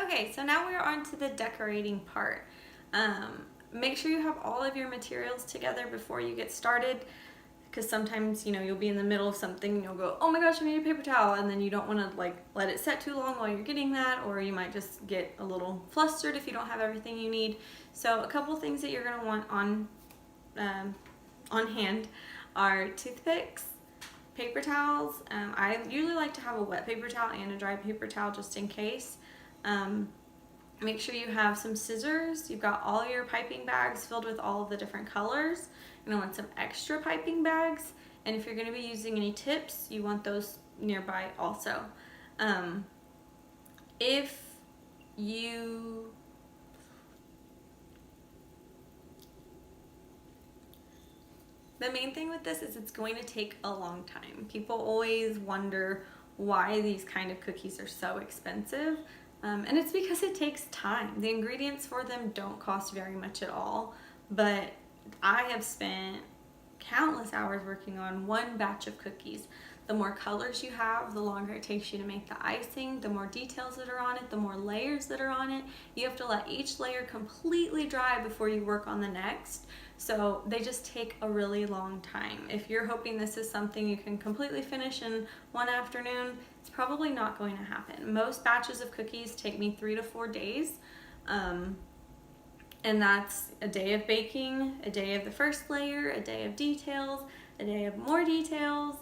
Okay, so now we're on to the decorating part. Make sure you have all of your materials together before you get started, because sometimes, you know, you'll be in the middle of something and you'll go, oh my gosh, I need a paper towel, and then you don't want to like let it set too long while you're getting that, or you might just get a little flustered if you don't have everything you need. So a couple things that you're going to want on hand are toothpicks, paper towels. I usually like to have a wet paper towel and a dry paper towel just in case. Make sure you have some scissors. You've got all your piping bags filled with all of the different colors. You're gonna want some extra piping bags, and if you're gonna be using any tips, you want those nearby also. If you The main thing with this is it's going to take a long time. People always wonder why these kind of cookies are so expensive. And it's because it takes time. The ingredients for them don't cost very much at all, but I have spent countless hours working on one batch of cookies. The more colors you have, the longer it takes you to make the icing, the more details that are on it, the more layers that are on it. You have to let each layer completely dry before you work on the next. So they just take a really long time. If you're hoping this is something you can completely finish in one afternoon, it's probably not going to happen. Most batches of cookies take me 3 to 4 days. And that's a day of baking, a day of the first layer, a day of details, a day of more details.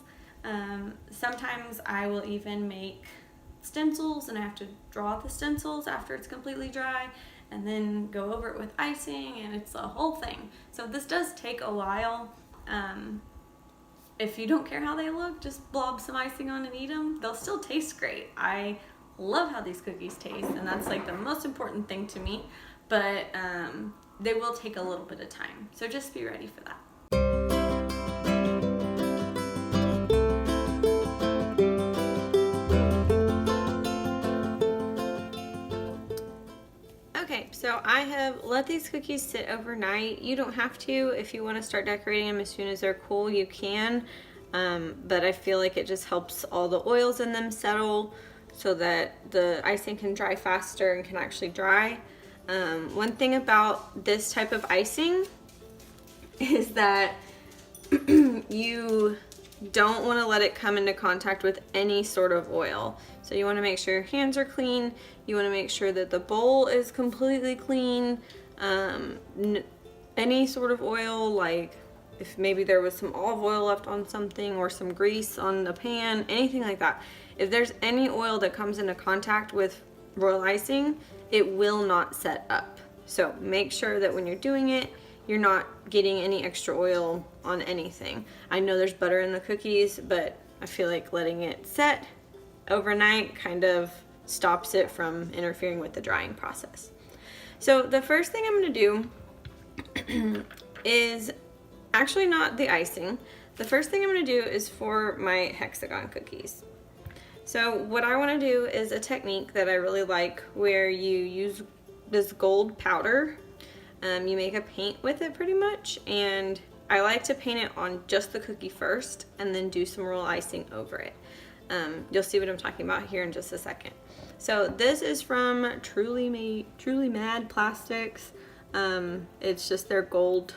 Sometimes I will even make stencils and I have to draw the stencils after it's completely dry and then go over it with icing, and it's a whole thing. So this does take a while. If you don't care how they look, just blob some icing on and eat them. They'll still taste great. I love how these cookies taste, and that's like the most important thing to me, but they will take a little bit of time. So just be ready for that. Okay, so I have let these cookies sit overnight. You don't have to. If you want to start decorating them as soon as they're cool, you can. But I feel like it just helps all the oils in them settle so that the icing can dry faster and can actually dry. One thing about this type of icing is that you don't want to let it come into contact with any sort of oil. So you want to make sure your hands are clean. You want to make sure that the bowl is completely clean. Any sort of oil, like if maybe there was some olive oil left on something or some grease on the pan, anything like that. If there's any oil that comes into contact with royal icing, it will not set up. So make sure that when you're doing it, you're not getting any extra oil on anything. I know there's butter in the cookies, but I feel like letting it set overnight kind of stops it from interfering with the drying process. So the first thing I'm gonna do is actually not the icing. The first thing I'm gonna do is for my hexagon cookies. So what I wanna do is a technique that I really like where you use this gold powder. You make a paint with it pretty much, and I like to paint it on just the cookie first and then do some royal icing over it. You'll see what I'm talking about here in just a second. So this is from Truly Mad Plastics. It's just their gold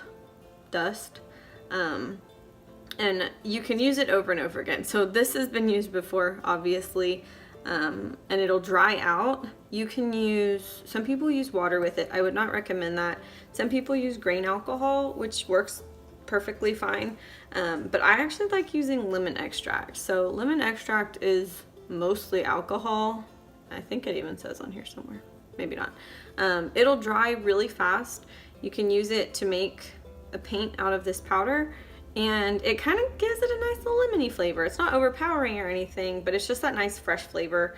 dust. And you can use it over and over again. So this has been used before, obviously, and it'll dry out. You can use, some people use water with it. I would not recommend that. Some people use grain alcohol, which works perfectly fine. But I actually like using lemon extract. So lemon extract is mostly alcohol. I think it even says on here somewhere, maybe not. It'll dry really fast. You can use it to make a paint out of this powder, and it kind of gives it a nice little lemony flavor. It's not overpowering or anything, but it's just that nice fresh flavor.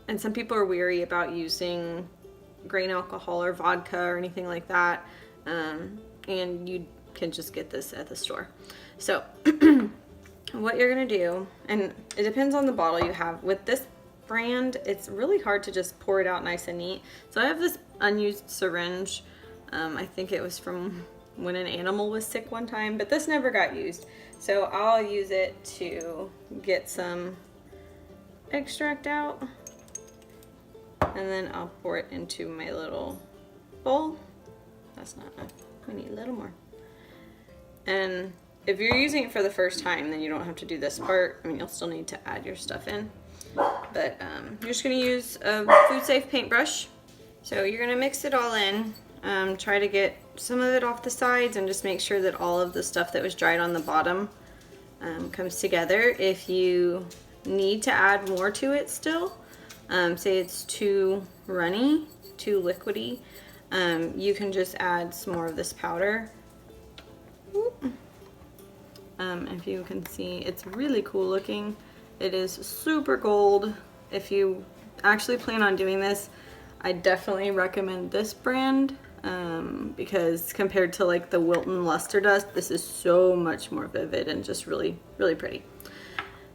And some people are weary about using grain alcohol or vodka or anything like that. And you can just get this at the store. So what you're gonna do, and it depends on the bottle you have. With this brand, it's really hard to just pour it out nice and neat. So I have this unused syringe. I think it was from when an animal was sick one time, but this never got used. So I'll use it to get some extract out. And then I'll pour it into my little bowl. That's not enough. We need a little more. And if you're using it for the first time, then you don't have to do this part. I mean, you'll still need to add your stuff in. But you're just gonna use a food safe paintbrush. So you're gonna mix it all in. Try to get some of it off the sides and just make sure that all of the stuff that was dried on the bottom comes together. If you need to add more to it still, say it's too runny, too liquidy, you can just add some more of this powder. If you can see, it's really cool looking. It is super gold. If you actually plan on doing this, I definitely recommend this brand because compared to like the Wilton Luster Dust, this is so much more vivid and just really, really pretty.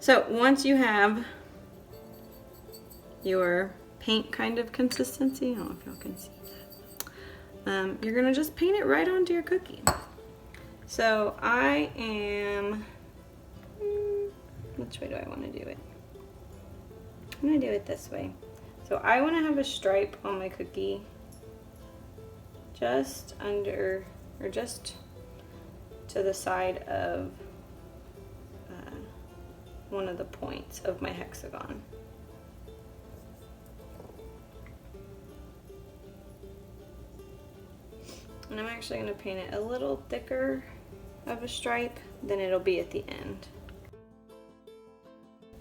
So once you have your paint kind of consistency, I don't know if y'all can see that, you're gonna just paint it right onto your cookie. So I am, which way do I want to do it? I'm gonna do it this way. So I want to have a stripe on my cookie just under, or just to the side of one of the points of my hexagon. And I'm actually going to paint it a little thicker of a stripe than it'll be at the end.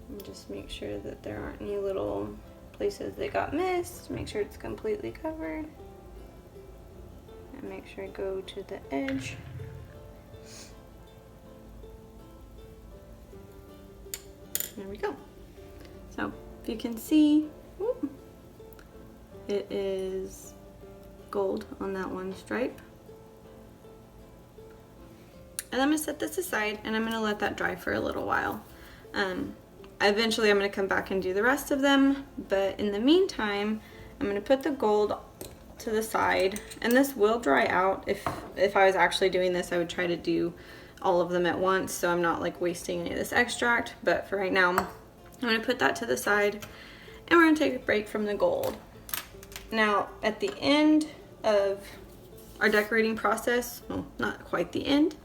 And just make sure that there aren't any little places that got missed. Make sure it's completely covered. And make sure I go to the edge. There we go. So if you can see, it is gold on that one stripe. And I'm going to set this aside and I'm going to let that dry for a little while. Eventually I'm going to come back and do the rest of them, but in the meantime I'm going to put the gold to the side, and this will dry out. If I was actually doing this, I would try to do all of them at once so I'm not like wasting any of this extract, but for right now I'm going to put that to the side and we're going to take a break from the gold. Now at the end of our decorating process, well, not quite the end,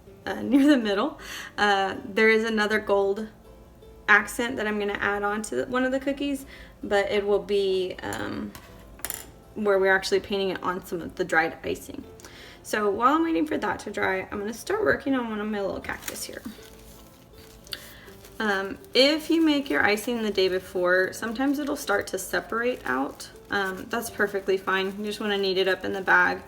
near the middle, there is another gold accent that I'm going to add on to one of the cookies, but it will be where we're actually painting it on some of the dried icing. So while I'm waiting for that to dry, I'm going to start working on one of my little cactus here. If you make your icing the day before, sometimes it'll start to separate out. That's perfectly fine. You just want to knead it up in the bag.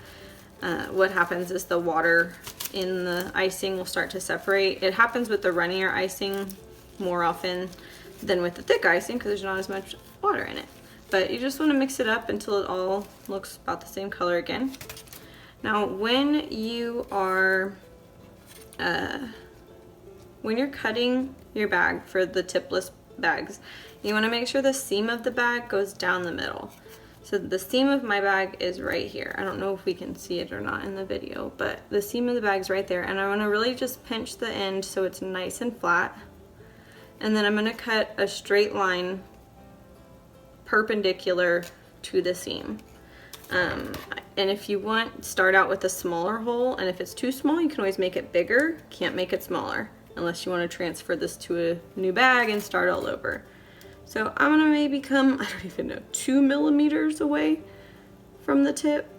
What happens is the water in the icing will start to separate. It happens with the runnier icing more often than with the thick icing because there's not as much water in it. But you just want to mix it up until it all looks about the same color again. Now when you are when you're cutting your bag for the tipless bags, you want to make sure the seam of the bag goes down the middle. So the seam of my bag is right here. I don't know if we can see it or not in the video, but the seam of the bag's right there, and I want to really just pinch the end so it's nice and flat. And then I'm going to cut a straight line perpendicular to the seam. And if you want, start out with a smaller hole, and if it's too small you can always make it bigger. Can't make it smaller unless you want to transfer this to a new bag and start all over. So I'm gonna maybe come, I don't even know, 2 millimeters away from the tip.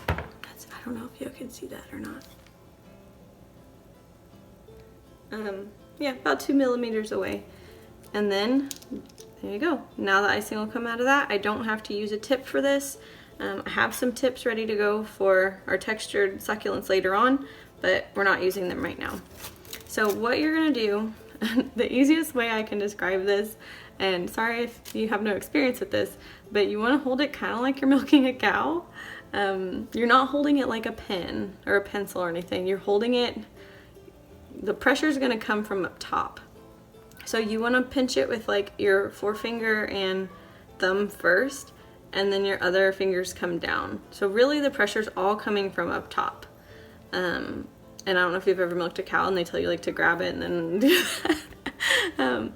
I don't know if you can see that or not. Yeah, about 2 millimeters away. And then, there you go. Now the icing will come out of that. I don't have to use a tip for this. I have some tips ready to go for our textured succulents later on, but we're not using them right now. So what you're gonna do, the easiest way I can describe this, and sorry if you have no experience with this, but you want to hold it kind of like you're milking a cow. You're not holding it like a pen or a pencil or anything. You're holding it, the pressure is going to come from up top. So you want to pinch it with like your forefinger and thumb first, and then your other fingers come down. So really the pressure's all coming from up top. And I don't know if you've ever milked a cow and they tell you like to grab it and then do that.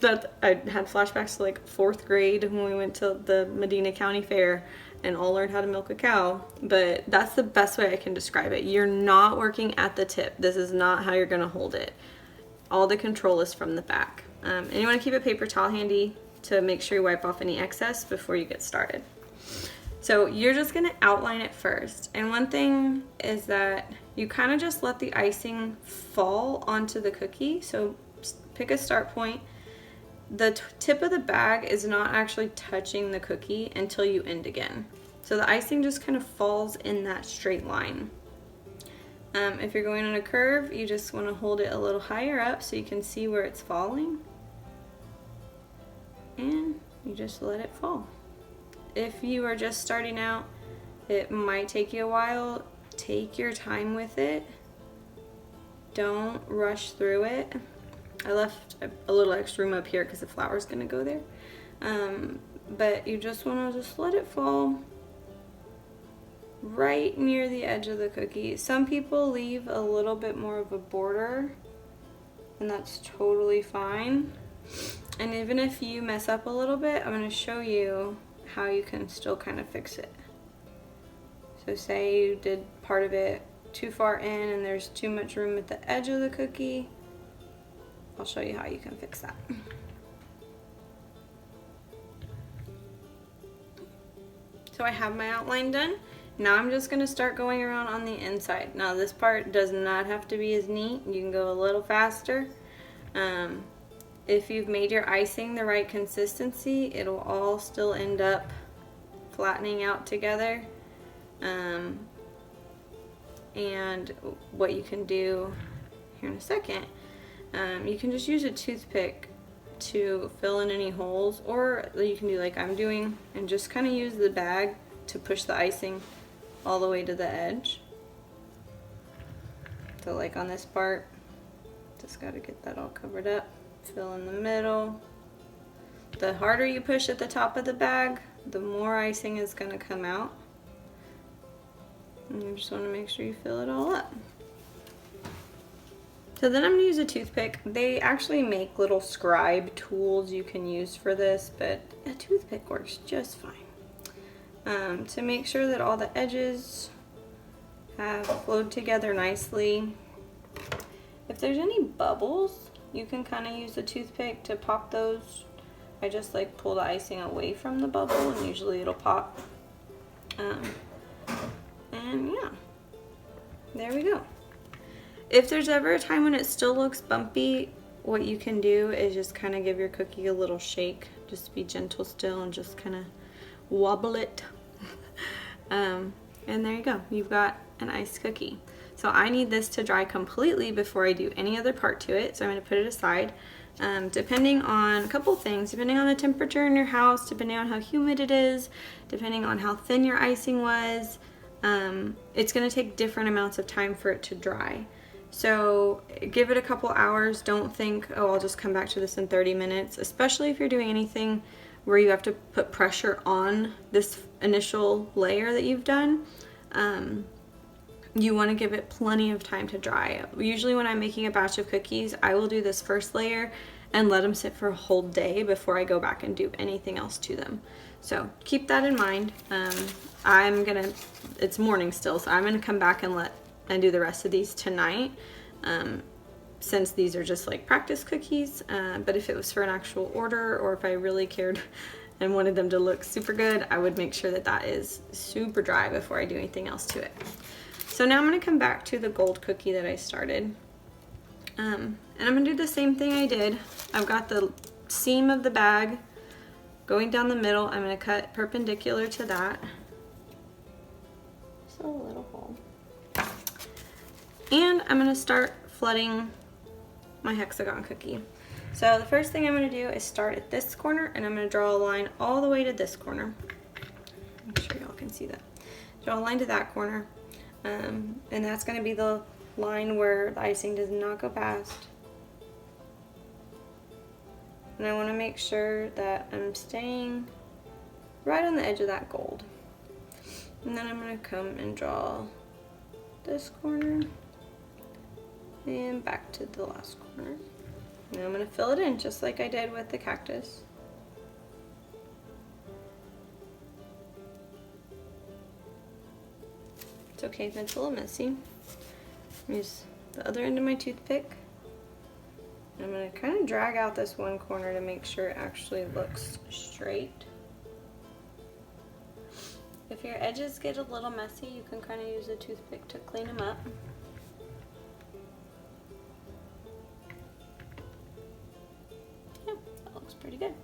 that I had flashbacks to like 4th grade when we went to the Medina County Fair and all learned how to milk a cow. But that's the best way I can describe it. You're not working at the tip. This is not how you're gonna hold it. All the control is from the back. And you wanna keep a paper towel handy to make sure you wipe off any excess before you get started. So you're just gonna outline it first. And one thing is that you kind of just let the icing fall onto the cookie. So pick a start point. The tip of the bag is not actually touching the cookie until you end again. So the icing just kind of falls in that straight line. If you're going on a curve, you just want to hold it a little higher up so you can see where it's falling. And you just let it fall. If you are just starting out, it might take you a while. Take your time with it. Don't rush through it. I left a little extra room up here because the flour is going to go there. But you just want to just let it fall right near the edge of the cookie. Some people leave a little bit more of a border, and that's totally fine. And even if you mess up a little bit, I'm going to show you how you can still kind of fix it. So say you did part of it too far in and there's too much room at the edge of the cookie. I'll show you how you can fix that. So I have my outline done. Now I'm just going to start going around on the inside. Now this part does not have to be as neat. You can go a little faster. If you've made your icing the right consistency, it'll all still end up flattening out together. And what you can do here in a second, you can just use a toothpick to fill in any holes, or you can do like I'm doing and just kind of use the bag to push the icing all the way to the edge. So like on this part, just got to get that all covered up. Fill in the middle. The harder you push at the top of the bag, the more icing is going to come out. And you just want to make sure you fill it all up. So then I'm going to use a toothpick. They actually make little scribe tools you can use for this, but a toothpick works just fine. To make sure that all the edges have flowed together nicely. If there's any bubbles, you can kind of use a toothpick to pop those. I just like pull the icing away from the bubble and usually it'll pop. And yeah, there we go. If there's ever a time when it still looks bumpy, what you can do is just kind of give your cookie a little shake. Just be gentle still and just kind of wobble it. And there you go. You've got an iced cookie. So I need this to dry completely before I do any other part to it. So I'm going to put it aside. Depending on a couple things, depending on the temperature in your house, depending on how humid it is, depending on how thin your icing was, it's going to take different amounts of time for it to dry. So give it a couple hours. Don't think, oh, I'll just come back to this in 30 minutes, especially if you're doing anything where you have to put pressure on this initial layer that you've done. You want to give it plenty of time to dry. Usually when I'm making a batch of cookies, I will do this first layer and let them sit for a whole day before I go back and do anything else to them. So keep that in mind. It's morning still, so I'm gonna come back and do the rest of these tonight, since these are just like practice cookies. But if it was for an actual order, or if I really cared and wanted them to look super good, I would make sure that that is super dry before I do anything else to it. So now I'm going to come back to the gold cookie that I started. And I'm going to do the same thing I did. I've got the seam of the bag going down the middle. I'm going to cut perpendicular to that. Just a little hole. And I'm going to start flooding my hexagon cookie. So the first thing I'm going to do is start at this corner, and I'm going to draw a line all the way to this corner. Make sure y'all can see that. Draw a line to that corner. And that's going to be the line where the icing does not go past. And I want to make sure that I'm staying right on the edge of that gold. And then I'm going to come and draw this corner and back to the last corner. And I'm going to fill it in just like I did with the cactus. It's okay if it's a little messy. Use the other end of my toothpick. I'm going to kind of drag out this one corner to make sure it actually looks straight. If your edges get a little messy, you can kind of use a toothpick to clean them up. Yeah, that looks pretty good.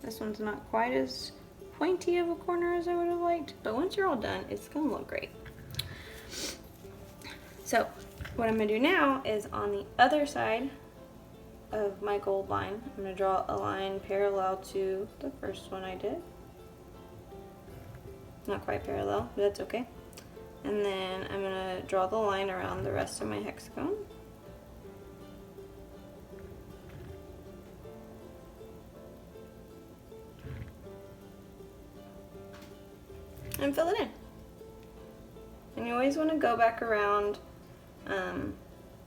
This one's not quite as pointy of a corner as I would have liked, but once you're all done, it's going to look great. So what I'm going to do now is on the other side of my gold line, I'm going to draw a line parallel to the first one I did. Not quite parallel, but that's okay. And then I'm going to draw the line around the rest of my hexagon. And fill it in. And you always want to go back around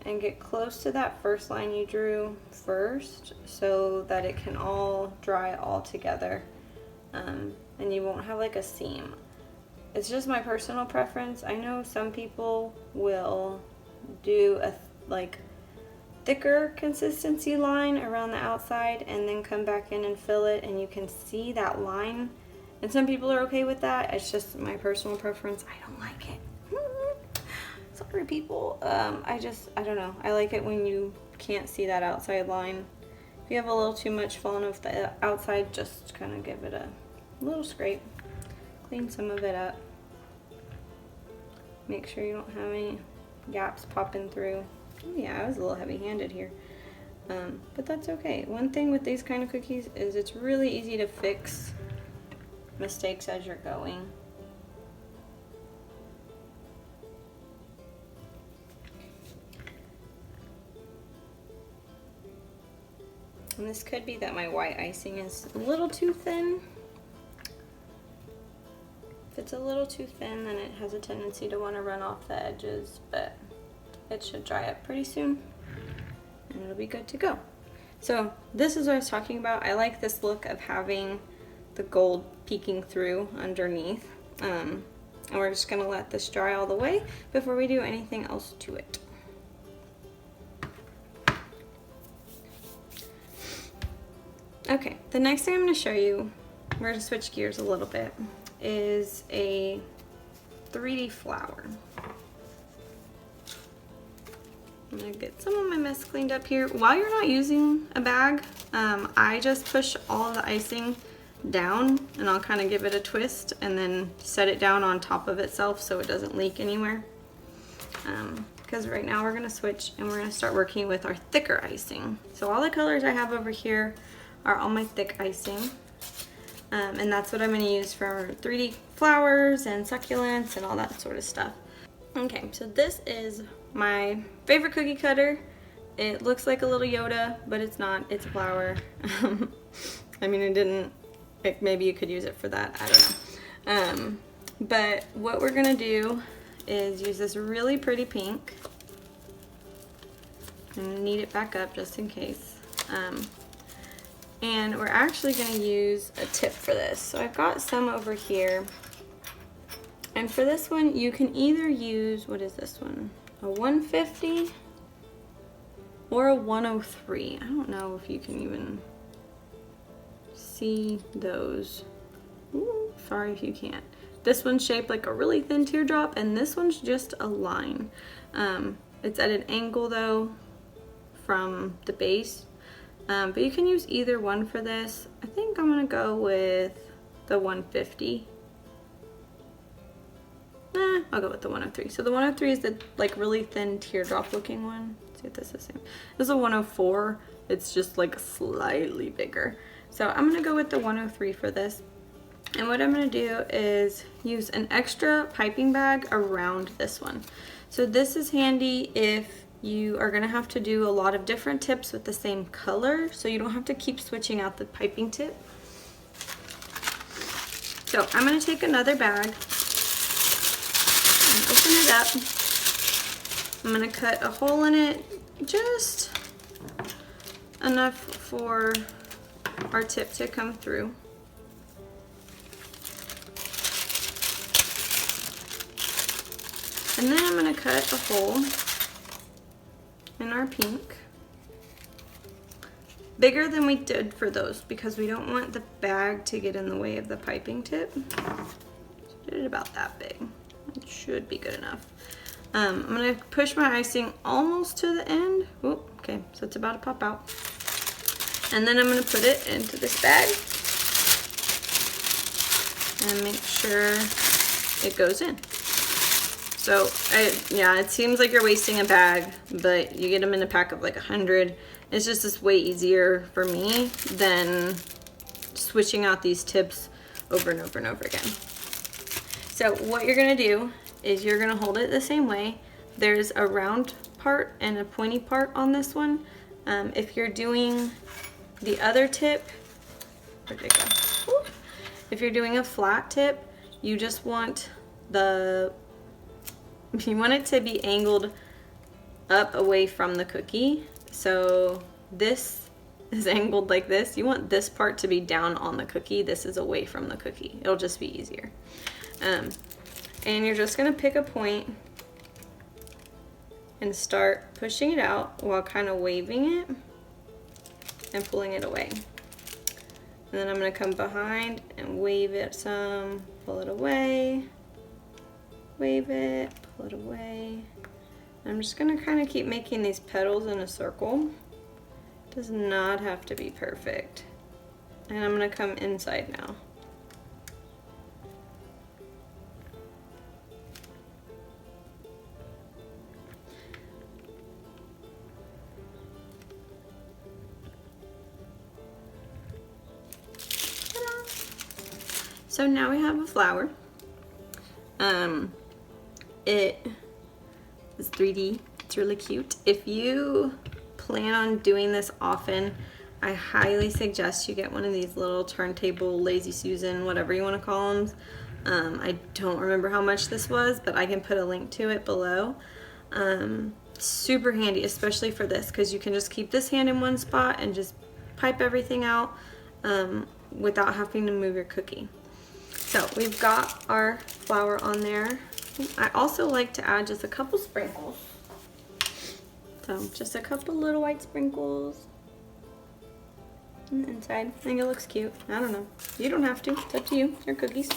and get close to that first line you drew first so that it can all dry all together, and you won't have like a seam. It's just my personal preference. I know some people will do a like thicker consistency line around the outside and then come back in and fill it, and you can see that line, and some people are okay with that. It's just my personal preference. I don't like it. Sorry people. I don't know. I like it when you can't see that outside line. If you have a little too much falling off the outside, just kind of give it a little scrape. Clean some of it up. Make sure you don't have any gaps popping through. Oh yeah, I was a little heavy-handed here. But that's okay. One thing with these kind of cookies is it's really easy to fix mistakes as you're going. And this could be that my white icing is a little too thin. If it's a little too thin, then it has a tendency to want to run off the edges, but it should dry up pretty soon and it'll be good to go. So this is what I was talking about. I like this look of having the gold peeking through underneath. And we're just gonna let this dry all the way before we do anything else to it. Okay, the next thing I'm going to show you, we're going to switch gears a little bit, is a 3D flower. I'm going to get some of my mess cleaned up here. While you're not using a bag, I just push all of the icing down and I'll kind of give it a twist and then set it down on top of itself so it doesn't leak anywhere. Because right now we're going to switch and we're going to start working with our thicker icing. So all the colors I have over here are all my thick icing, and that's what I'm going to use for 3D flowers and succulents and all that sort of stuff. Okay, so this is my favorite cookie cutter. It looks like a little Yoda, but it's not. It's a flower. I mean, maybe you could use it for that. I don't know. But what we're going to do is use this really pretty pink and knead it back up just in case. And we're actually going to use a tip for this. So I've got some over here. And for this one, you can either use, what is this one? A 150 or a 103. I don't know if you can even see those. Ooh, sorry if you can't. This one's shaped like a really thin teardrop, and this one's just a line. It's at an angle though from the base. But you can use either one for this. I think I'm gonna go with the 150. I'll go with the 103. So the 103 is the like really thin teardrop looking one. Let's see if this is the same. This is a 104. It's just like slightly bigger. So I'm gonna go with the 103 for this. And what I'm gonna do is use an extra piping bag around this one. So this is handy if you are gonna have to do a lot of different tips with the same color, so you don't have to keep switching out the piping tip. So I'm gonna take another bag and open it up. I'm gonna cut a hole in it just enough for our tip to come through. And then I'm going to cut a hole in our pink. Bigger than we did for those because we don't want the bag to get in the way of the piping tip. So did it about that big. It should be good enough. I'm going to push my icing almost to the end. Oop, okay, so it's about to pop out. And then I'm going to put it into this bag and make sure it goes in. So, yeah, it seems like you're wasting a bag, but you get them in a pack of like 100. It's just way easier for me than switching out these tips over and over and over again. So what you're gonna do is you're gonna hold it the same way. There's a round part and a pointy part on this one. If you're doing the other tip, where'd it go? Ooh. If you're doing a flat tip, you just want you want it to be angled up away from the cookie. So this is angled like this. You want this part to be down on the cookie. This is away from the cookie. It'll just be easier. And you're just gonna pick a point and start pushing it out while kind of waving it and pulling it away. And then I'm gonna come behind and wave it some, pull it away, wave it, pull it away. I'm just gonna kind of keep making these petals in a circle. Does not have to be perfect. And I'm gonna come inside now. So now we have a flower. It is 3D. It's really cute. If you plan on doing this often, I highly suggest you get one of these little turntable Lazy Susan, whatever you want to call them. I don't remember how much this was, but I can put a link to it below. Super handy, especially for this, because you can just keep this hand in one spot and just pipe everything out without having to move your cookie. So we've got our flower on there. I also like to add just a couple sprinkles. So just a couple little white sprinkles on the inside. I think it looks cute. I don't know. You don't have to. It's up to you. They're cookies.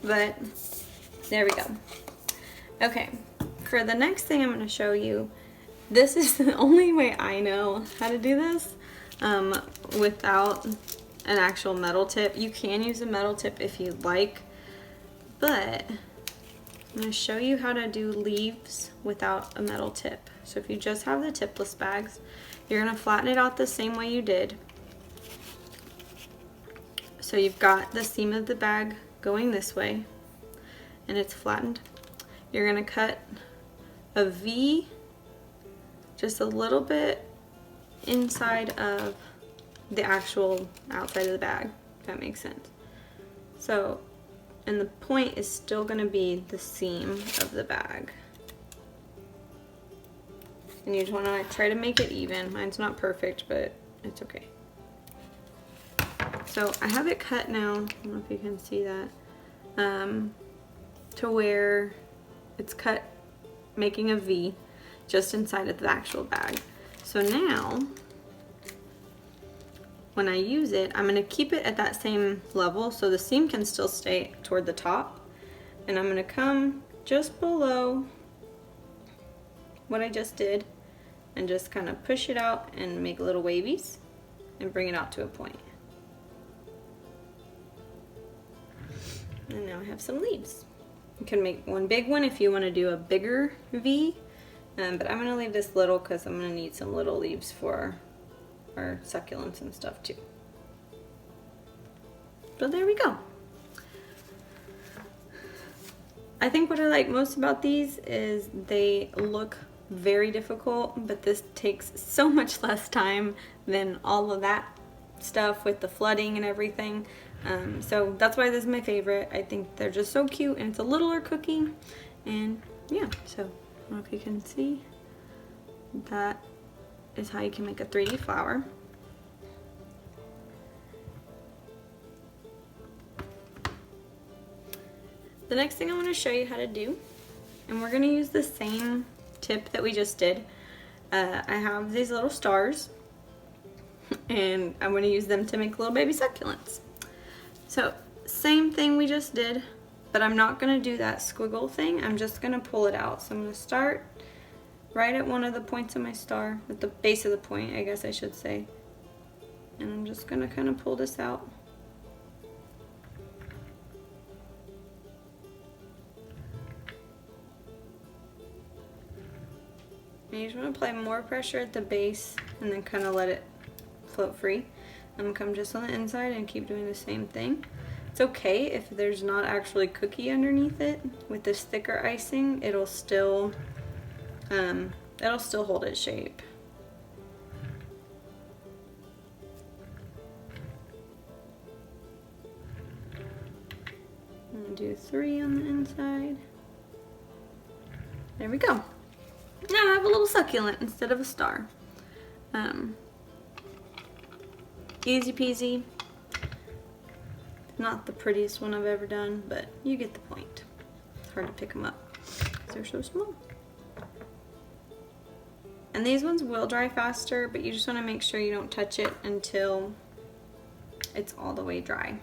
But there we go. Okay. For the next thing I'm going to show you, this is the only way I know how to do this without an actual metal tip. You can use a metal tip if you'd like, but I'm going to show you how to do leaves without a metal tip. So if you just have the tipless bags, you're going to flatten it out the same way you did. So you've got the seam of the bag going this way and it's flattened. You're going to cut a V just a little bit inside of the actual outside of the bag, if that makes sense. So, and the point is still going to be the seam of the bag. And you just want to try to make it even. Mine's not perfect, but it's okay. So I have it cut now, I don't know if you can see that, to where it's cut making a V just inside of the actual bag. So now, when I use it, I'm going to keep it at that same level so the seam can still stay toward the top. And I'm going to come just below what I just did and just kind of push it out and make little wavies and bring it out to a point. And now I have some leaves. You can make one big one if you want to do a bigger V, but I'm going to leave this little because I'm going to need some little leaves for our succulents and stuff too. But there we go. I think what I like most about these is they look very difficult, but this takes so much less time than all of that stuff with the flooding and everything. So that's why this is my favorite. I think they're just so cute and it's a littler cookie. And yeah, so I don't know if you can see, that is how you can make a 3D flower. the next thing I want to show you how to do, and we're going to use the same tip that we just did. I have these little stars, and I'm going to use them to make little baby succulents. So same thing we just did, but I'm not going to do that squiggle thing. I'm just going to pull it out. So I'm going to start right at one of the points of my star, at the base of the point, I guess I should say. And I'm just going to kind of pull this out. And you just want to apply more pressure at the base and then kind of let it float free. I'm going to come just on the inside and keep doing the same thing. It's okay if there's not actually cookie underneath it. With this thicker icing, it'll still hold its shape. I'm gonna do 3 on the inside. There we go. Now I have a little succulent instead of a star. Easy peasy. Not the prettiest one I've ever done, but you get the point. It's hard to pick them up because they're so small. And these ones will dry faster, but you just want to make sure you don't touch it until it's all the way dry.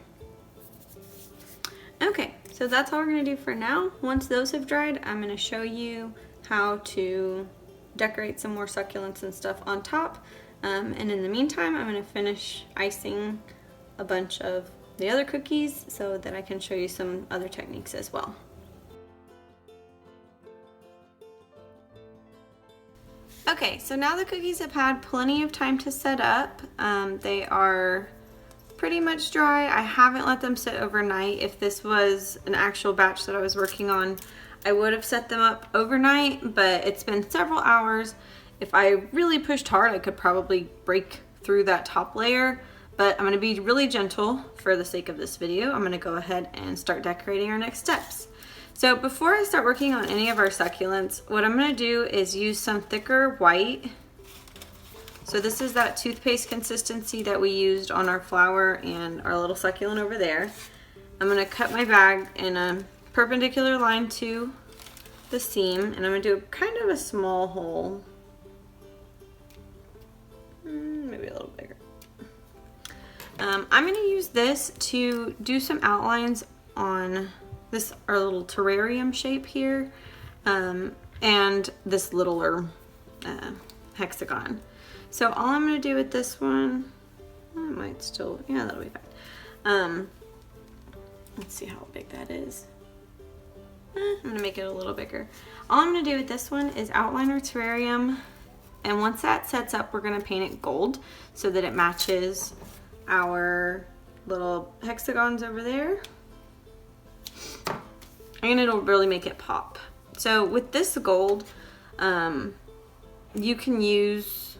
Okay, so that's all we're going to do for now. Once those have dried, I'm going to show you how to decorate some more succulents and stuff on top. And in the meantime, I'm going to finish icing a bunch of the other cookies so that I can show you some other techniques as well. Okay, so now the cookies have had plenty of time to set up. They are pretty much dry. I haven't let them sit overnight. If this was an actual batch that I was working on, I would have set them up overnight, but it's been several hours. If I really pushed hard, I could probably break through that top layer, but I'm gonna be really gentle for the sake of this video. I'm gonna go ahead and start decorating our next steps. So before I start working on any of our succulents, what I'm gonna do is use some thicker white. So this is that toothpaste consistency that we used on our flower and our little succulent over there. I'm gonna cut my bag in a perpendicular line to the seam, and I'm gonna do kind of a small hole. Maybe a little bigger. I'm gonna use this to do some outlines on this, our little terrarium shape here, and this littler hexagon. So all I'm gonna do with this one, I might still, yeah, that'll be fine. Let's see how big that is. I'm gonna make it a little bigger. All I'm gonna do with this one is outline our terrarium, and once that sets up, we're gonna paint it gold so that it matches our little hexagons over there. And it'll really make it pop. So with this gold, you can use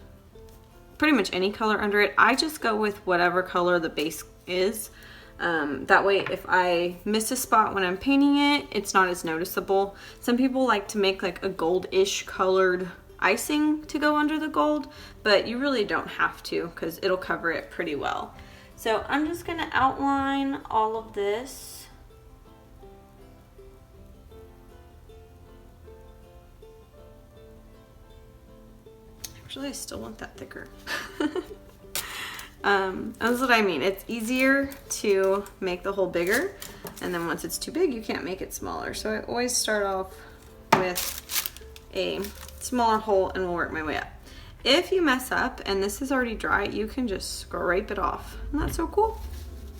pretty much any color under it. I just go with whatever color the base is. That way if I miss a spot when I'm painting it, it's not as noticeable. Some people like to make like a gold-ish colored icing to go under the gold, but you really don't have to because it'll cover it pretty well. So I'm just gonna outline all of this. Actually, I still want that thicker. That's what I mean. It's easier to make the hole bigger, and then once it's too big, you can't make it smaller. So I always start off with a smaller hole and we'll work my way up. If you mess up and this is already dry, you can just scrape it off. Isn't that so cool?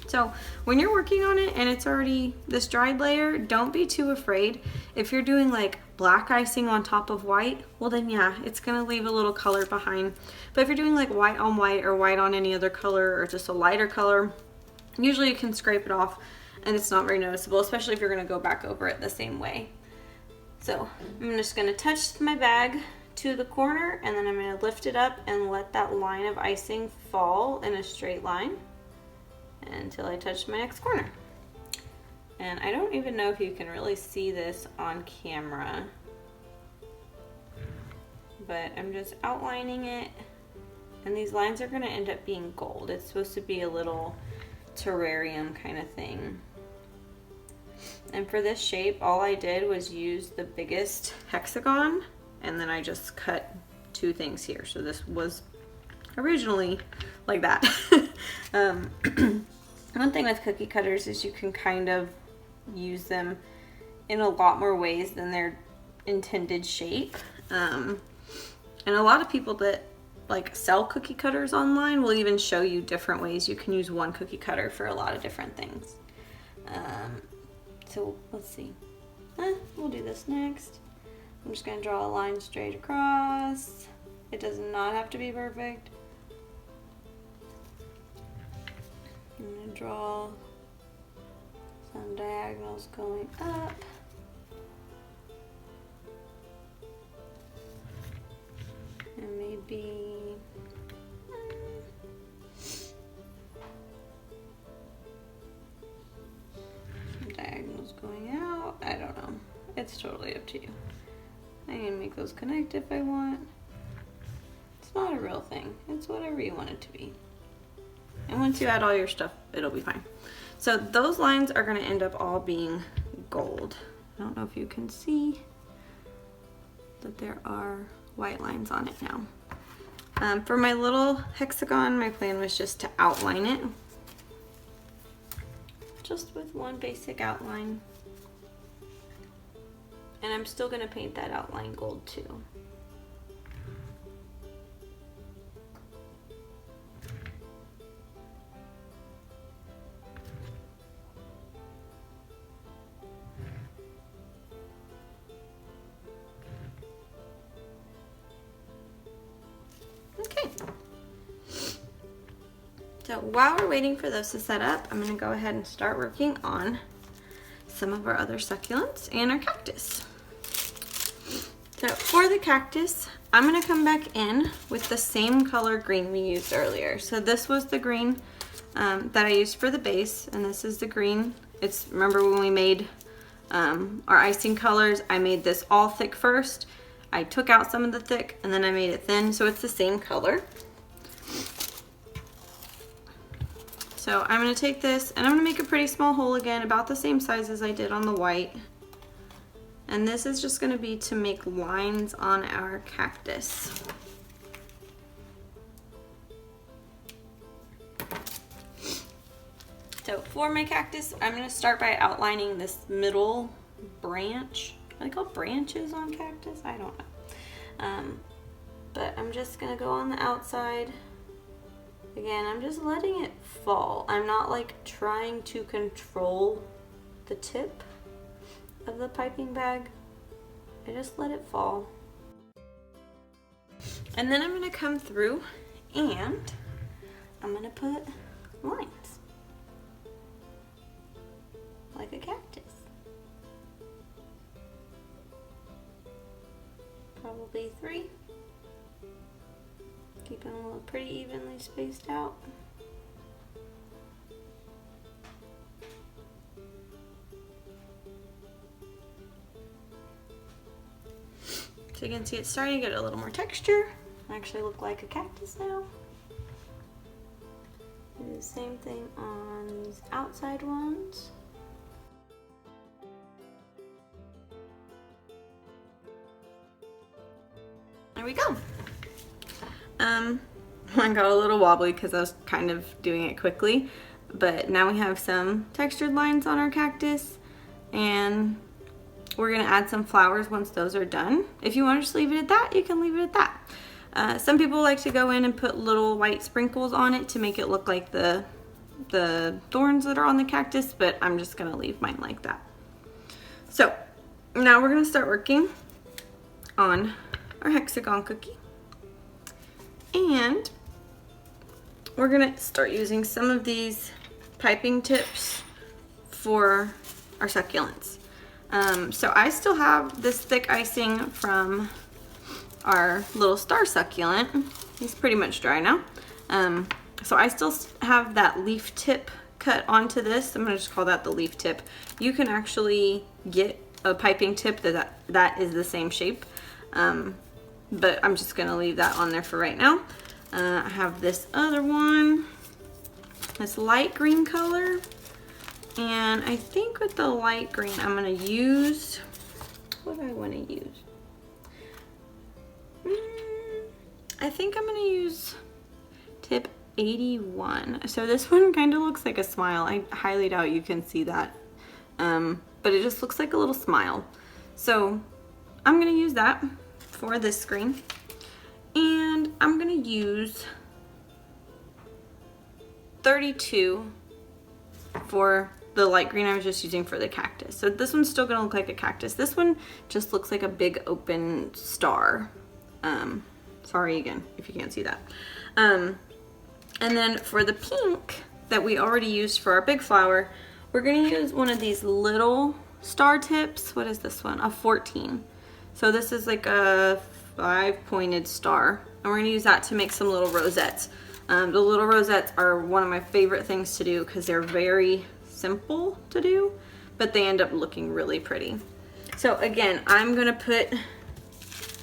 So when you're working on it and it's already this dried layer, don't be too afraid. If you're doing like black icing on top of white, well then yeah, it's gonna leave a little color behind. But if you're doing like white on white or white on any other color or just a lighter color, usually you can scrape it off and it's not very noticeable, especially if you're gonna go back over it the same way. So I'm just gonna touch my bag to the corner, and then I'm gonna lift it up and let that line of icing fall in a straight line until I touch my next corner. And I don't even know if you can really see this on camera, but I'm just outlining it, and these lines are gonna end up being gold. It's supposed to be a little terrarium kind of thing. And for this shape, all I did was use the biggest hexagon, and then I just cut 2 things here. So this was originally like that. One thing with cookie cutters is you can kind of use them in a lot more ways than their intended shape. And a lot of people that like sell cookie cutters online will even show you different ways you can use one cookie cutter for a lot of different things. So let's see. We'll do this next. I'm just gonna draw a line straight across. It does not have to be perfect. I'm gonna draw some diagonals going up. And maybe some diagonals going out. I don't know. It's totally up to you. I can make those connect if I want. It's not a real thing. It's whatever you want it to be. And once you add all your stuff, it'll be fine. So those lines are gonna end up all being gold. I don't know if you can see that there are white lines on it now. For my little hexagon, my plan was just to outline it. Just with one basic outline. And I'm still gonna paint that outline gold too. Okay. So while we're waiting for those to set up, I'm gonna go ahead and start working on some of our other succulents and our cactus. So for the cactus, I'm gonna come back in with the same color green we used earlier. So this was the green that I used for the base, and this is the green. Remember when we made our icing colors, I made this all thick first. I took out some of the thick and then I made it thin, so it's the same color. So I'm gonna take this and I'm gonna make a pretty small hole again, about the same size as I did on the white. And this is just gonna be to make lines on our cactus. So for my cactus, I'm gonna start by outlining this middle branch. Are they called branches on cactus? I don't know. But I'm just gonna go on the outside. Again, I'm just letting it fall. I'm not like trying to control the tip of the piping bag. I just let it fall. And then I'm gonna come through and I'm gonna put lines like a cactus. Probably 3. Keep them all pretty evenly spaced out. So you can see it's starting to get a little more texture. Actually look like a cactus now. Do the same thing on these outside ones. There we go. I got a little wobbly because I was kind of doing it quickly, but now we have some textured lines on our cactus, and we're gonna add some flowers once those are done. If you want to just leave it at that, you can leave it at that. Some people like to go in and put little white sprinkles on it to make it look like the thorns that are on the cactus, but I'm just gonna leave mine like that. So now we're gonna start working on our hexagon cookie. And we're gonna start using some of these piping tips for our succulents. So I still have this thick icing from our little star succulent. He's pretty much dry now. So I still have that leaf tip cut onto this. I'm gonna just call that the leaf tip. You can actually get a piping tip that is the same shape. But I'm just gonna leave that on there for right now. I have this other one, this light green color, And I think with the light green, I'm gonna use, what do I wanna use? I think I'm gonna use tip 81. So this one kind of looks like a smile. I highly doubt you can see that, but it just looks like a little smile. So I'm gonna use that for this screen, and I'm gonna use 32 for the light green I was just using for the cactus. So this one's still gonna look like a cactus. This one just looks like a big open star. Sorry again if you can't see that. And then for the pink that we already used for our big flower, we're gonna use one of these little star tips. What is this one? A 14. So this is like a 5-pointed star, and we're gonna use that to make some little rosettes. The little rosettes are one of my favorite things to do because they're very simple to do, but they end up looking really pretty. So again, I'm gonna put,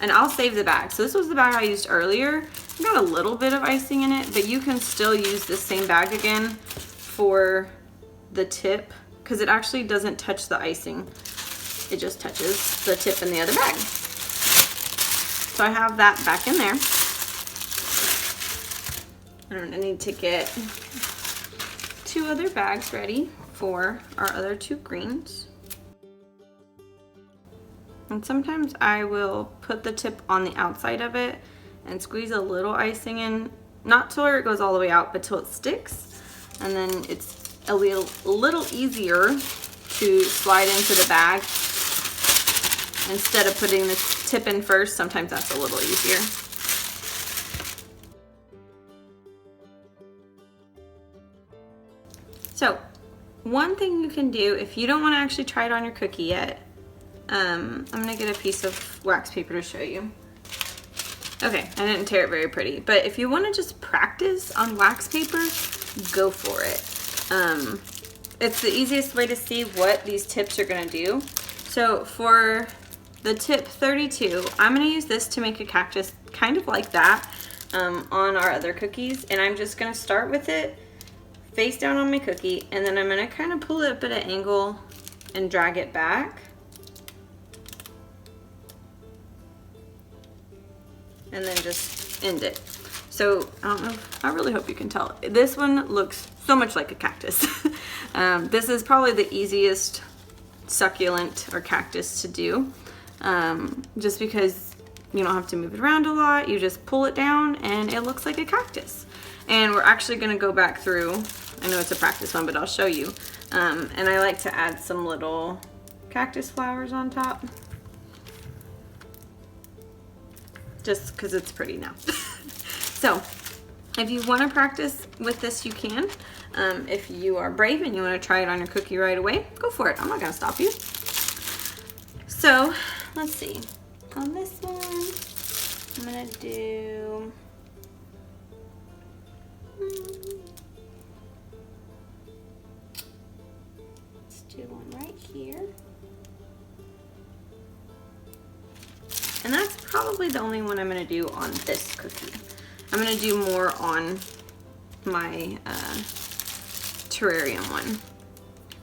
and I'll save the bag. So this was the bag I used earlier. I got a little bit of icing in it, but you can still use this same bag again for the tip because it actually doesn't touch the icing. It just touches the tip in the other bag. So I have that back in there. And I need to get 2 other bags ready for our other 2 greens. And sometimes I will put the tip on the outside of it and squeeze a little icing in, not to where it goes all the way out, but till it sticks. And then it's a little easier to slide into the bag. Instead of putting the tip in first, sometimes that's a little easier. So one thing you can do if you don't want to actually try it on your cookie yet, I'm gonna get a piece of wax paper to show you. Okay, I didn't tear it very pretty, but if you want to just practice on wax paper, go for it. It's the easiest way to see what these tips are gonna do. So for the tip 32, I'm gonna use this to make a cactus kind of like that on our other cookies, and I'm just gonna start with it face down on my cookie, and then I'm gonna kind of pull it up at an angle and drag it back. And then just end it. So I don't know, I really hope you can tell. This one looks so much like a cactus. This is probably the easiest succulent or cactus to do, just because you don't have to move it around a lot. You just pull it down and it looks like a cactus. And we're actually gonna go back through, I know it's a practice one, but I'll show you. And I like to add some little cactus flowers on top, just because it's pretty now. So if you want to practice with this, you can. If you are brave and you want to try it on your cookie right away, go for it. I'm not going to stop you. So let's see. On this one, I'm going to do... Let's do one right here. And that's probably the only one I'm gonna do on this cookie. I'm gonna do more on my terrarium one.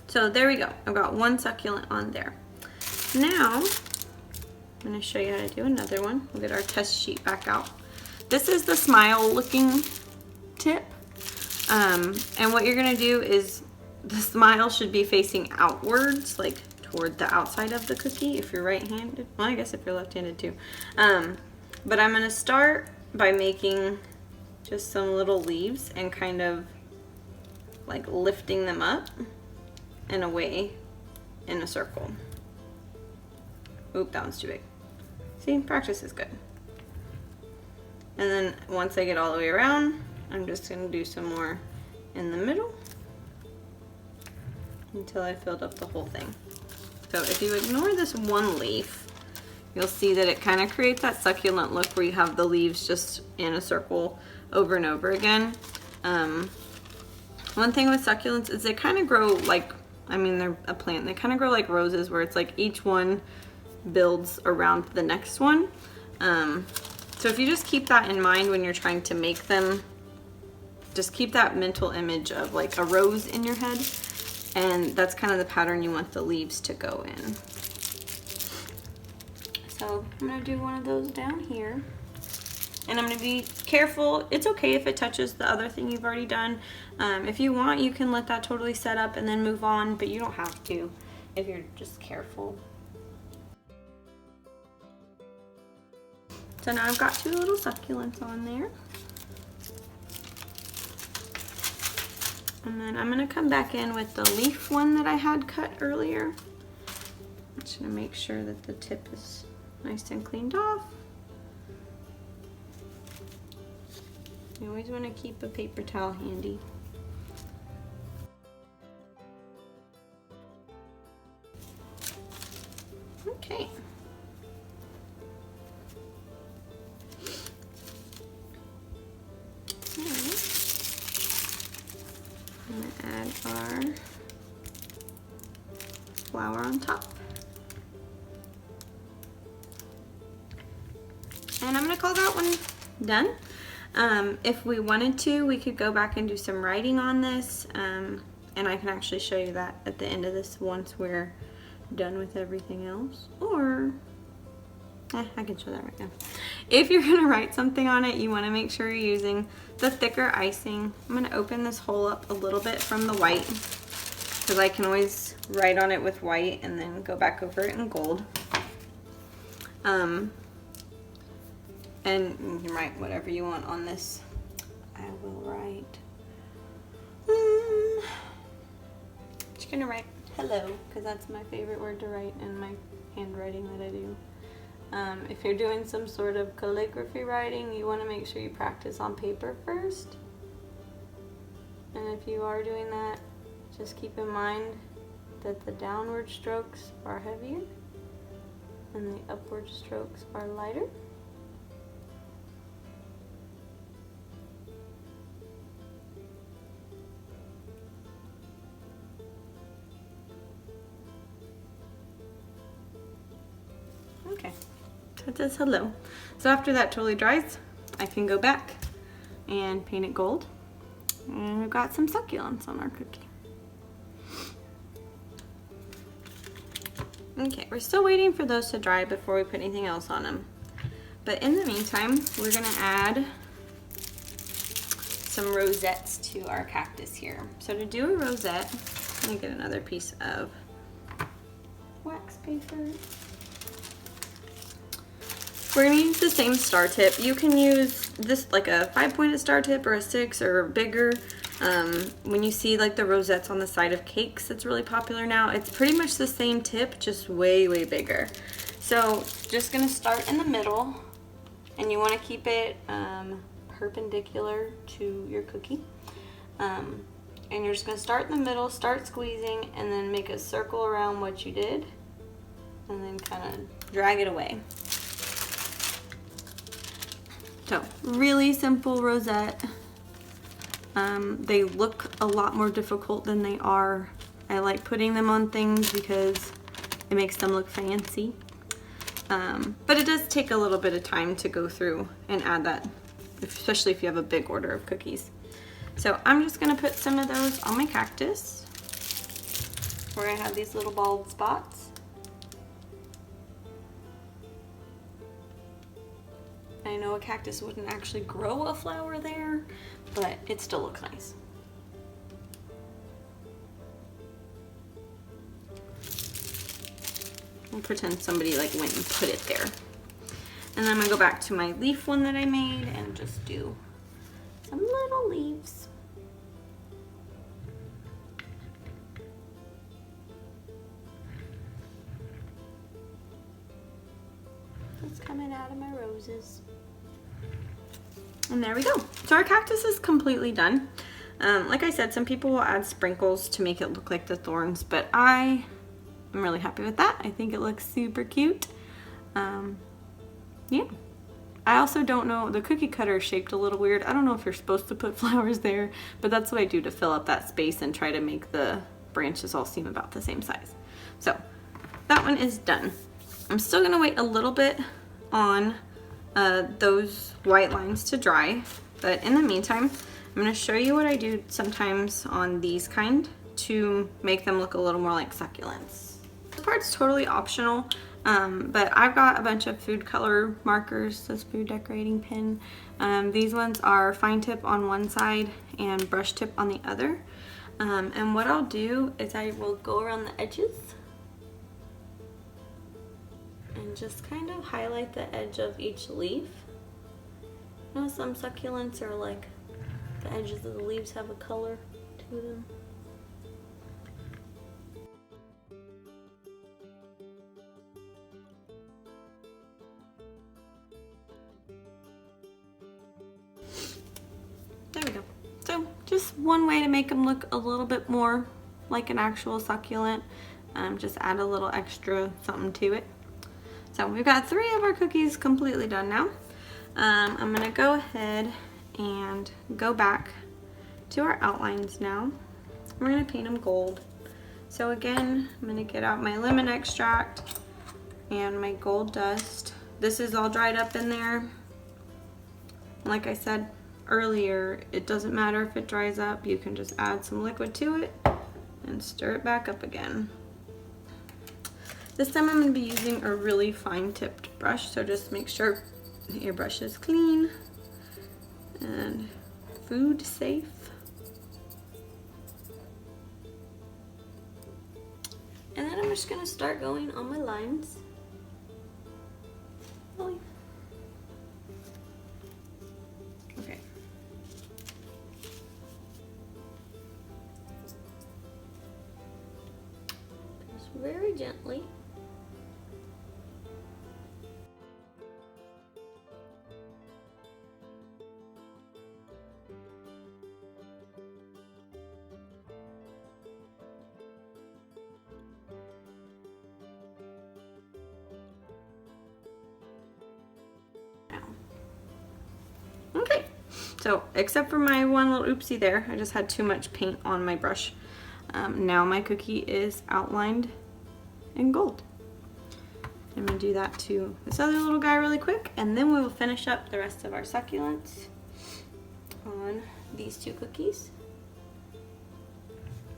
So there we go. I've got one succulent on there. Now, I'm gonna show you how to do another one. We'll get our test sheet back out. This is the smile looking tip. And what you're gonna do is the smile should be facing outwards, like toward the outside of the cookie if you're right-handed. Well, I guess if you're left-handed too. But I'm gonna start by making just some little leaves and kind of like lifting them up and away in a circle. Oop, that one's too big. See, practice is good. And then once I get all the way around, I'm just gonna do some more in the middle until I filled up the whole thing. So if you ignore this one leaf, you'll see that it kind of creates that succulent look where you have the leaves just in a circle over and over again. One thing with succulents is they kind of grow like, I mean, they're a plant. They kind of grow like roses where it's like each one builds around the next one. So if you just keep that in mind when you're trying to make them, just keep that mental image of like a rose in your head. and that's kind of the pattern you want the leaves to go in. So I'm gonna do one of those down here. And I'm gonna be careful. It's okay if it touches the other thing you've already done. If you want, you can let that totally set up and then move on, but you don't have to if you're just careful. So now I've got 2 little succulents on there. And then I'm gonna come back in with the leaf one that I had cut earlier. I'm just gonna make sure that the tip is nice and cleaned off. You always want to keep a paper towel handy. Okay. I'm going to add our flower on top. And I'm going to call that one done. If we wanted to, we could go back and do some writing on this, and I can actually show you that at the end of this once we're done with everything else. Or, I can show that right now. If you're going to write something on it, you want to make sure you're using the thicker icing. I'm going to open this hole up a little bit from the white, because I can always write on it with white and then go back over it in gold. And you can write whatever you want on this. I will write, just gonna write hello, because that's my favorite word to write in my handwriting that I do. If you're doing some sort of calligraphy writing, you want to make sure you practice on paper first. And if you are doing that, just keep in mind that the downward strokes are heavier and the upward strokes are lighter. Okay, so it says hello. So after that totally dries, I can go back and paint it gold. And we've got some succulents on our cookie. Okay, we're still waiting for those to dry before we put anything else on them. But in the meantime, we're gonna add some rosettes to our cactus here. So to do a rosette, I'm gonna get another piece of wax paper. We're gonna use the same star tip. You can use this like a 5-pointed star tip or a 6 or bigger. When you see like the rosettes on the side of cakes, it's really popular now. It's pretty much the same tip, just way, way bigger. So just gonna start in the middle, and you wanna keep it perpendicular to your cookie. And you're just gonna start in the middle, start squeezing, and then make a circle around what you did, and then kind of drag it away. So, really simple rosette. They look a lot more difficult than they are. I like putting them on things because it makes them look fancy. But it does take a little bit of time to go through and add that, especially if you have a big order of cookies. So I'm just gonna put some of those on my cactus where I have these little bald spots. I know a cactus wouldn't actually grow a flower there, but it still looks nice. I'll pretend somebody like went and put it there. And then I'm gonna go back to my leaf one that I made and just do some little leaves. It's coming out of my roses. And there we go. So our cactus is completely done. Like I said, some people will add sprinkles to make it look like the thorns, but I am really happy with that. I think it looks super cute. Yeah. I also don't know, the cookie cutter is shaped a little weird. I don't know if you're supposed to put flowers there, but that's what I do to fill up that space and try to make the branches all seem about the same size. So that one is done. I'm still gonna wait a little bit on those white lines to dry, but in the meantime, I'm gonna show you what I do sometimes on these kind to make them look a little more like succulents. This part's totally optional, but I've got a bunch of food color markers, this food decorating pen. These ones are fine tip on one side and brush tip on the other. And what I'll do is I will go around the edges and just kind of highlight the edge of each leaf. You know, some succulents are like the edges of the leaves have a color to them. There we go. So just one way to make them look a little bit more like an actual succulent. Just add a little extra something to it. So we've got 3 of our cookies completely done now. I'm gonna go ahead and go back to our outlines now. We're gonna paint them gold. So again, I'm gonna get out my lemon extract and my gold dust. This is all dried up in there. Like I said earlier, it doesn't matter if it dries up. You can just add some liquid to it and stir it back up again. This time I'm going to be using a really fine tipped brush, so just make sure your brush is clean and food safe. And then I'm just going to start going on my lines. Okay. Just very gently. Okay, so except for my one little oopsie there, I just had too much paint on my brush. Now my cookie is outlined in gold. I'm gonna do that to this other little guy really quick, and then we will finish up the rest of our succulents on these 2 cookies.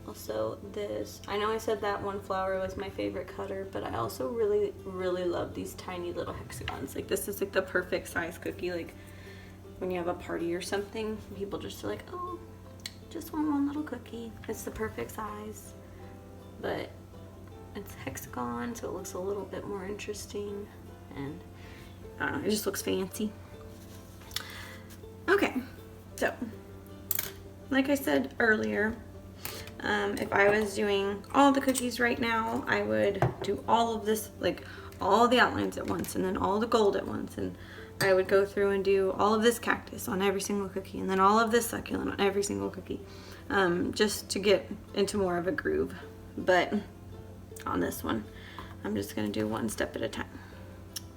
Also this, I know I said that one flower was my favorite cutter, but I also really, really love these tiny little hexagons. Like this is like the perfect size cookie, like when you have a party or something, people just are like, oh, just want one little cookie. It's the perfect size, but it's hexagon, so it looks a little bit more interesting, and I don't know, it just looks fancy. Okay, so like I said earlier, if I was doing all the cookies right now, I would do all of this, like all the outlines at once, and then all the gold at once, and I would go through and do all of this cactus on every single cookie, and then all of this succulent on every single cookie, just to get into more of a groove. But on this one, I'm just gonna do one step at a time.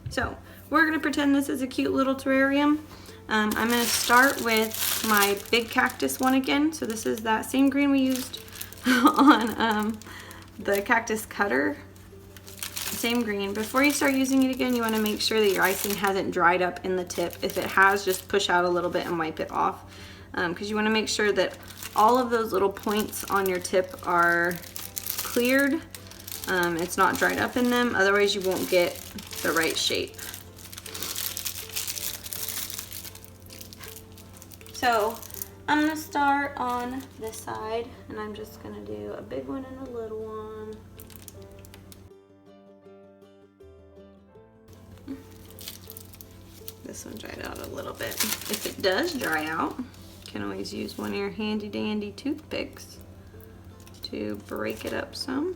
So we're gonna pretend this is a cute little terrarium. I'm gonna start with my big cactus one again. So this is that same green we used on the cactus cutter. Same green. Before you start using it again, you want to make sure that your icing hasn't dried up in the tip. If it has, just push out a little bit and wipe it off, because you want to make sure that all of those little points on your tip are cleared. It's not dried up in them, otherwise you won't get the right shape. So I'm going to start on this side, and I'm just going to do a big one and a little one. This one dried out a little bit. If it does dry out, you can always use one of your handy dandy toothpicks to break it up some.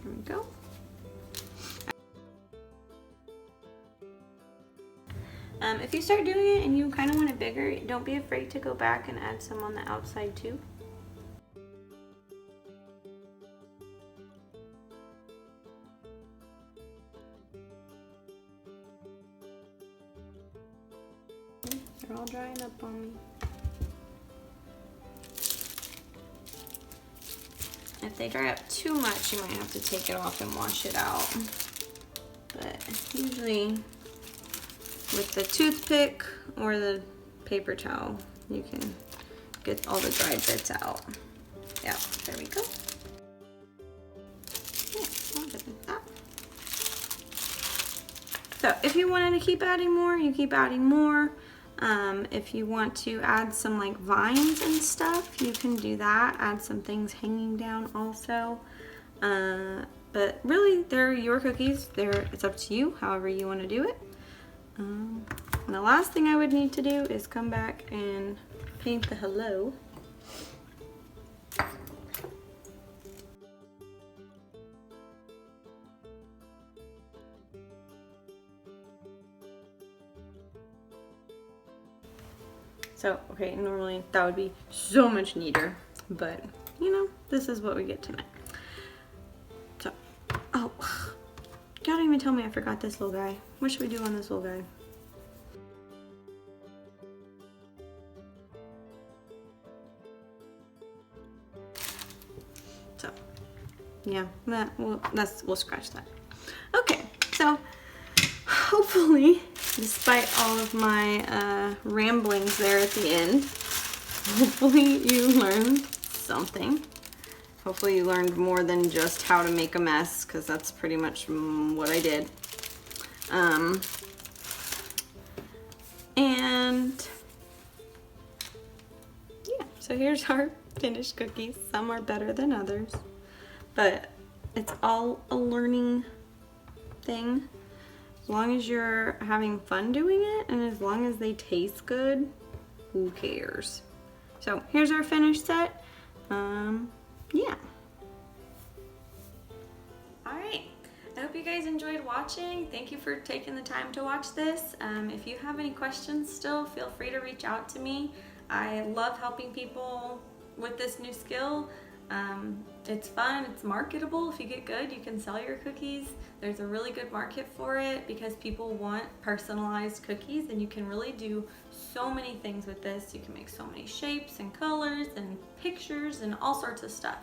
There we go. If you start doing it and you kind of want it bigger, don't be afraid to go back and add some on the outside too. They're all drying up on me. If they dry up too much, you might have to take it off and wash it out. But usually with the toothpick or the paper towel, you can get all the dried bits out. Yeah, there we go. Yeah, I'll get that. So if you wanted to keep adding more, you keep adding more. If you want to add some like vines and stuff, you can do that. Add some things hanging down also. But really, they're your cookies. It's up to you, however you want to do it. And the last thing I would need to do is come back and paint the hello. So, okay, normally that would be so much neater, but you know, this is what we get tonight. So, oh, don't even tell me I forgot this little guy. What should we do on this little guy? So, yeah, we'll scratch that. Okay, so hopefully, despite all of my ramblings there at the end, hopefully you learned something. Hopefully you learned more than just how to make a mess, because that's pretty much what I did. And yeah, so here's our finished cookies. Some are better than others, but it's all a learning thing. As long as you're having fun doing it and as long as they taste good, who cares? So here's our finished set. Yeah. All right. I hope you guys enjoyed watching. Thank you for taking the time to watch this. If you have any questions still, feel free to reach out to me. I love helping people with this new skill. It's fun, it's marketable. If you get good, you can sell your cookies. There's a really good market for it because people want personalized cookies, and you can really do so many things with this. You can make so many shapes and colors and pictures and all sorts of stuff.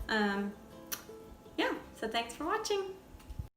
Yeah, so thanks for watching.